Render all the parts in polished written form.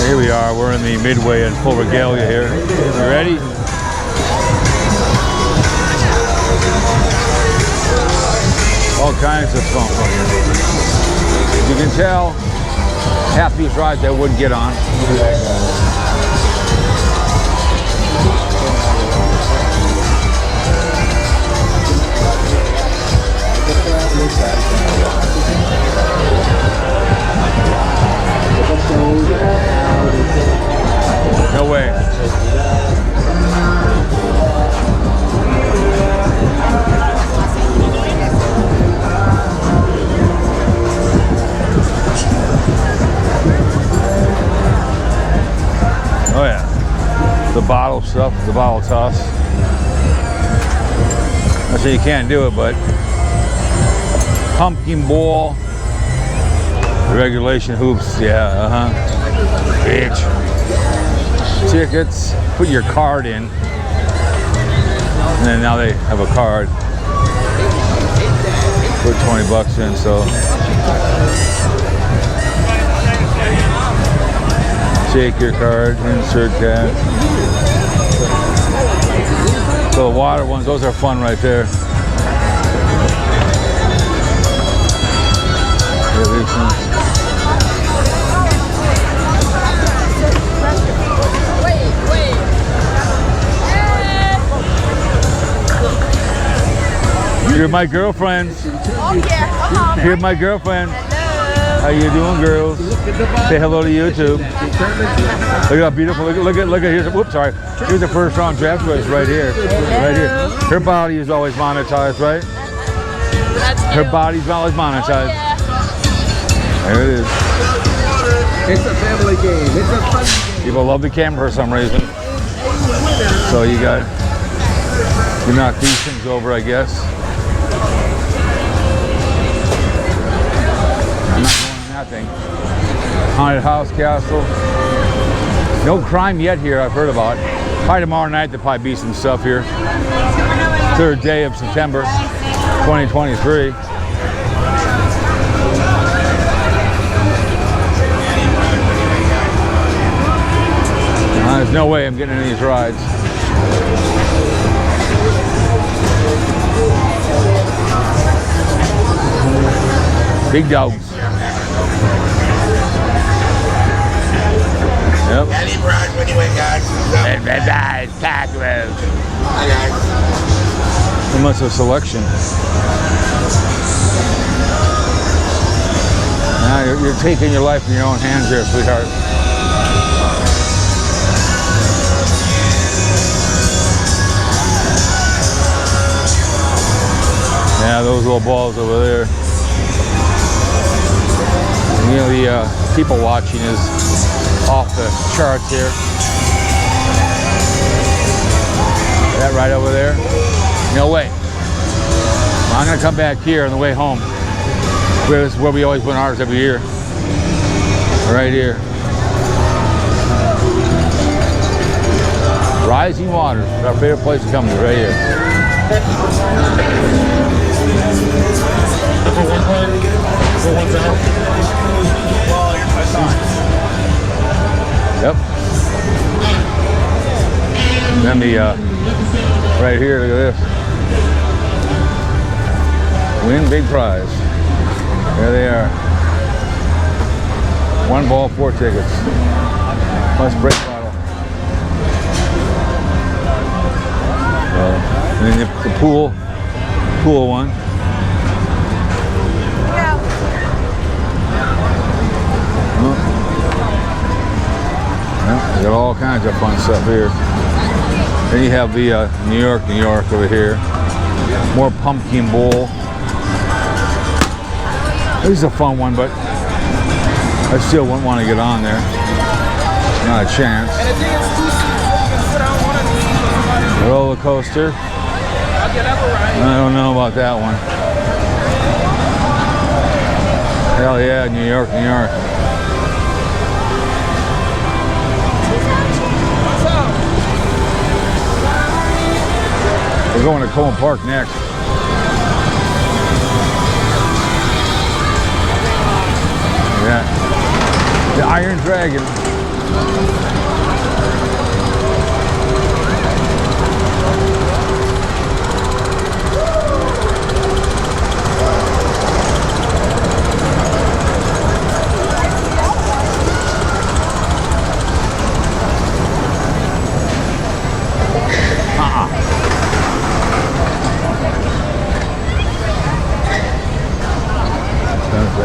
Here we are, we're in the Midway in full regalia here. You ready? All kinds of fun. You can tell half these rides I wouldn't get on. No way. Oh yeah. The bottle stuff, the bottle toss. I say you can't do it, but pumpkin ball, regulation hoops, yeah, bitch. Tickets, put your card in, and then now they have a card. Put 20 bucks in, so. Take your card, insert cash. So the water ones, those are fun right there. You're my girlfriend. Oh yeah, come on. You're my girlfriend. Hello. How you doing, girls? Say hello to YouTube. Look at how beautiful. Look at here's. Whoops, sorry. Here's the first round draft choice right here. Right here. Her body is always monetized, right? Her body's always monetized. Oh, yeah. There it is. It's a family game. It's a fun game. People love the camera for some reason. So you knock these things over, I guess. I'm not going in that thing. Haunted house castle. No crime yet here, I've heard about. Probably tomorrow night there'll probably be some stuff here. 3rd day of September, 2023. There's no way I'm getting any of these rides. Big dogs. Yep. Any ride when you went, guys. Hi, guys. Too much of a selection. Now you're taking your life in your own hands here, sweetheart. Yeah, those little balls over there. And, you know, the people watching is off the charts here. That right over there? No way. I'm gonna come back here on the way home. Where we always win ours every year. Right here. Rising Waters, our favorite place to come to, right here. Yep. Then the right here, look at this. Win big prize. There they are. 1 ball, 4 tickets. Plus break bottle. And then the pool one. They got all kinds of fun stuff here. Then you have the New York over here. More pumpkin bowl. This is a fun one, but I still wouldn't want to get on there. Not a chance. Roller coaster. I don't know about that one. Hell yeah, New York. We're going to Coleman Park next. Yeah. The Iron Dragon.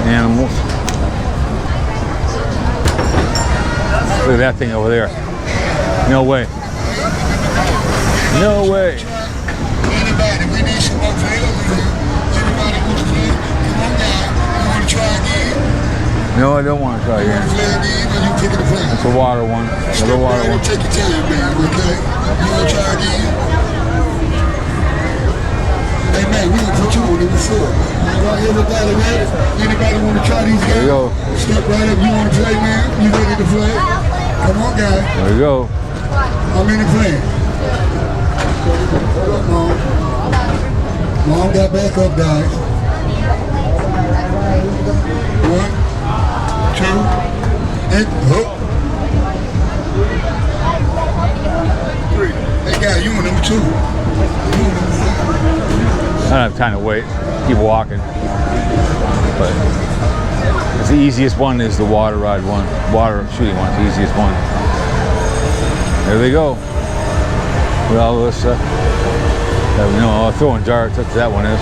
Animals. Look at that thing over there. No way. No way. Anybody, we need some more play over here. Anybody wants to play? Come on down. You want to try again? No, I don't want to try again. Play again, or you pick it play? It's a water one. Another water one. Take your time, man, okay? You want to try again? Hey, man, we gonna put you on number 4. Everybody ready? Anybody want to try these guys? There you go. Step right up. You want to play, man? You ready to play? Come on, guys. There you go. How many playing? Hold up, Mom. Mom got back up, guys. 1, 2, and hook. 3. Hey, guys, you on number 2. I don't have time to wait. Keep walking. But it's the easiest one is the water ride one. Water shooting one, the easiest one. There they go. With all this stuff. You know, throwing darts, that's what that one is.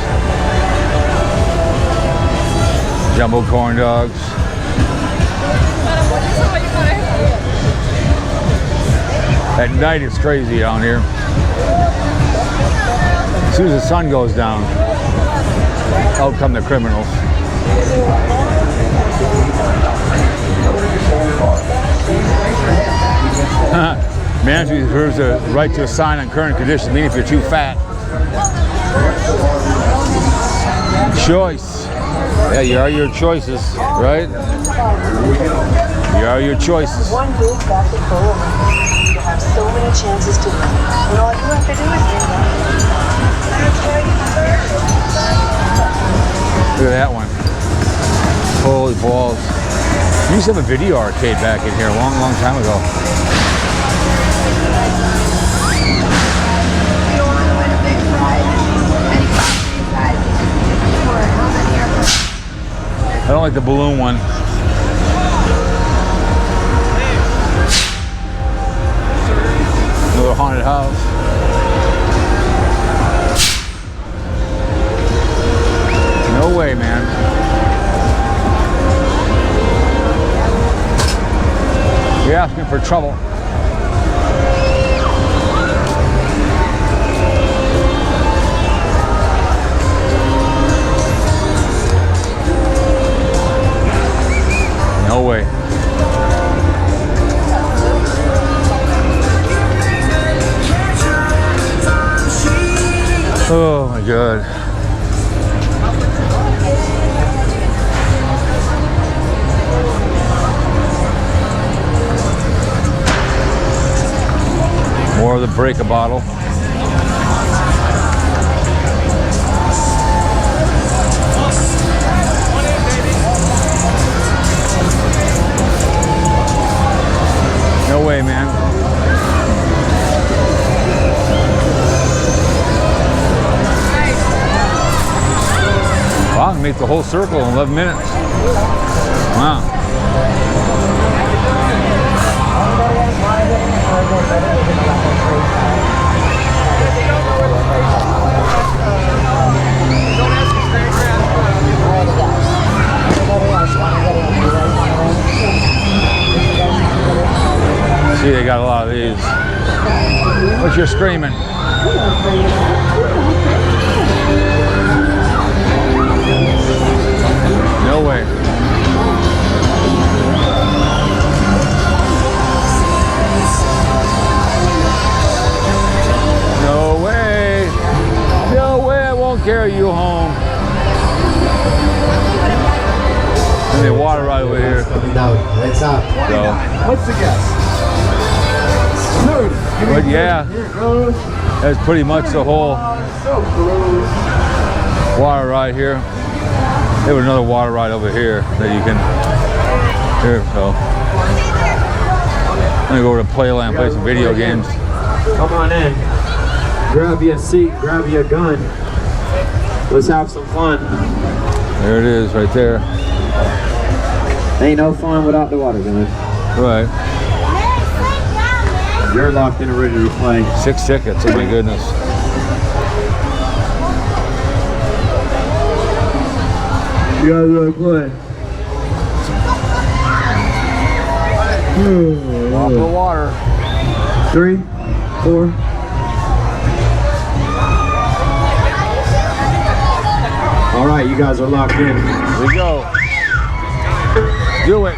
Jumbo corn dogs. At night it's crazy down here. As soon as the sun goes down, out come the criminals. Manager reserves the right to assign on current conditions, meaning if you're too fat. Choice. Yeah, you are your choices, right? You are your choices. One big basket full of them. You have so many chances to win. And all you have to do is drink one. Look at that one. Holy balls. We used to have a video arcade back in here a long, long time ago. I don't like the balloon one. Another haunted house. No way, man. You're asking for trouble. No way. Oh my God. More of the break-a-bottle. No way, man. Wow, I can make the whole circle in 11 minutes. Wow. See, they got a lot of these. What you're screaming? No way. No way. No way I won't carry you home. And the water right over here. Coming out. Lights out. So. What's the guess? But yeah, that's pretty much the whole water ride here. There was another water ride over here that you can, here, so. I'm gonna go over to Playland, play some video games. Come on in. Grab you a seat, grab you a gun. Let's have some fun. There it is, right there. Ain't no fun without the water gun. Right. You're locked in and ready to play. 6 tickets, oh my goodness. You guys want to play? Off the water. 3, 4. All right, you guys are locked in. Here we go. Do it.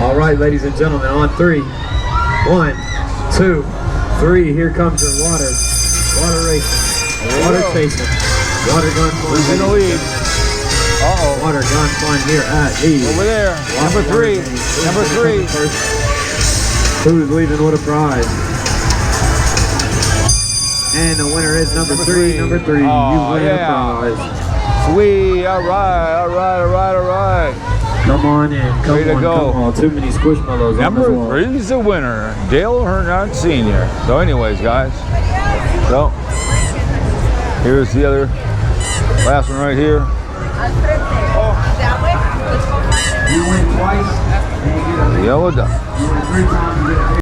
All right, ladies and gentlemen, on 3. 1, 2, 3. Here comes your water. Water racing. Water chasing. Water gun fun. Who's in the lead? Uh-oh. Water gun fun here at the Over there. Number 3. Number 3. Who's leaving with a prize? And the winner is number 3. Number 3. Oh, You win yeah. a prize. Sweet. All right. All right. All right. All right. Come on in. Come Way to on. go. Come on. Too many squishmallows on Number this wall. 3 is the winner, Dale Hernard Sr. So anyways, guys, so here's the other last one right here. You win twice. And you get a Yellow duck. You win 3 times. You get a